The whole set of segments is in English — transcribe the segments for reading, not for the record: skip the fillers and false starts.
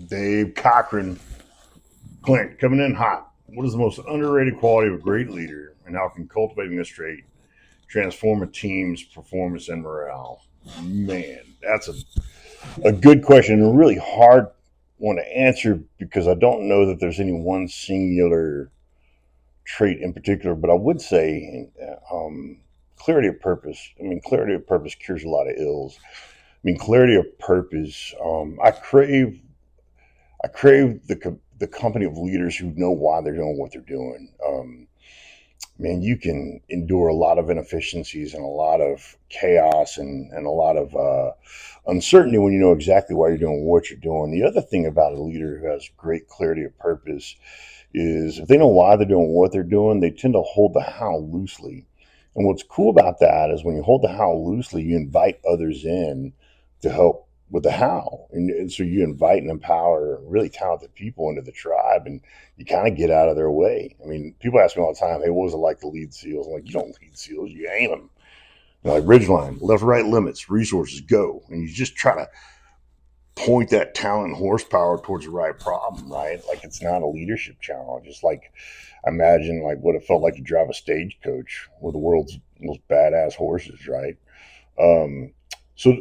Dave Cochran, Clint, coming in hot. What is the most underrated quality of a great leader, and how can cultivating this trait transform a team's performance and morale? Man, that's a good question and a really hard one to answer because I don't know that there's any one singular trait in particular, but I would say clarity of purpose. I mean, clarity of purpose cures a lot of ills. I mean, clarity of purpose. I crave the company of leaders who know why they're doing what they're doing. Man, you can endure a lot of inefficiencies and a lot of chaos and a lot of uncertainty when you know exactly why you're doing what you're doing. The other thing about a leader who has great clarity of purpose is if they know why they're doing what they're doing, they tend to hold the how loosely. And what's cool about that is when you hold the how loosely, you invite others in to help with the how. And so you invite and empower really talented people into the tribe and you kind of get out of their way. I mean, people ask me all the time, hey, what was it like to lead SEALs? I'm like, you don't lead SEAls, you aim them. You know, like ridgeline, left, right limits, resources, go. And you just try to point that talent and horsepower towards the right problem, right? Like it's not a leadership challenge. It's like imagine like what it felt like to drive a stagecoach with the world's most badass horses, right? Um, so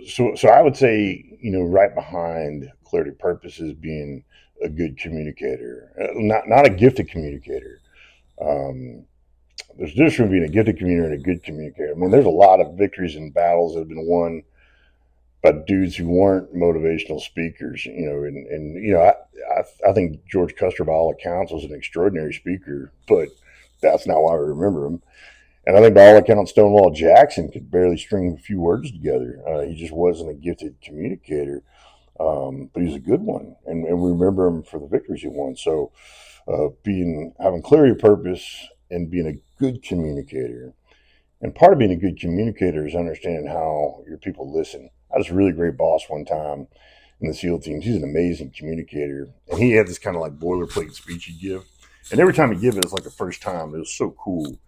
I would say, right behind clarity of purpose is being a good communicator, not a gifted communicator. Um, there's a difference between being a gifted communicator and a good communicator. I mean, there's a lot of victories and battles that have been won by dudes who weren't motivational speakers, I think George Custer, by all accounts, was an extraordinary speaker, but that's not why we remember him. And I think by all accounts, Stonewall Jackson could barely string a few words together. He just wasn't a gifted communicator, but he's a good one, and we remember him for the victories he won. So, being having clarity of purpose and being a good communicator, and part of being a good communicator is understanding how your people listen. I was a really great boss one time in the SEAL teams. He's an amazing communicator, and he had this kind of like boilerplate speech he'd give. And every time he gave it, it's like the first time. It was so cool. And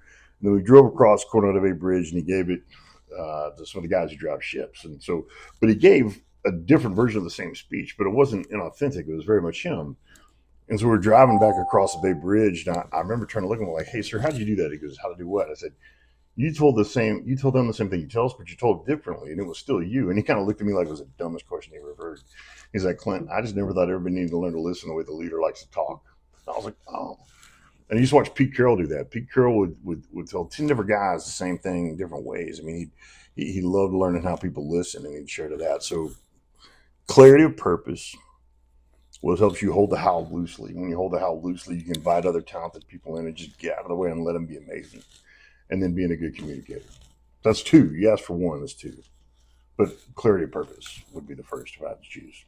then we drove across Coronado Bay Bridge, and he gave it to some of the guys who drive ships. And so, but he gave a different version of the same speech, but it wasn't inauthentic. It was very much him. And so we're driving back across the Bay Bridge, and I remember trying to look at him like, "Hey, sir, how did you do that?" He goes, "How to do what?" I said, you told them the same thing you tell us, but you told it differently, and it was still you. And he kind of looked at me like it was the dumbest question he ever heard. He's like, Clint, I just never thought everybody needed to learn to listen the way the leader likes to talk. And I was like, oh. And I used to watch Pete Carroll do that. Pete Carroll would tell 10 different guys the same thing in different ways. I mean, he loved learning how people listen, and he'd share to that. So clarity of purpose what helps you hold the how loosely. When you hold the how loosely, you can invite other talented people in and just get out of the way and let them be amazing. And then being a good communicator. That's two. You asked for one, that's two. But clarity of purpose would be the first if I had to choose.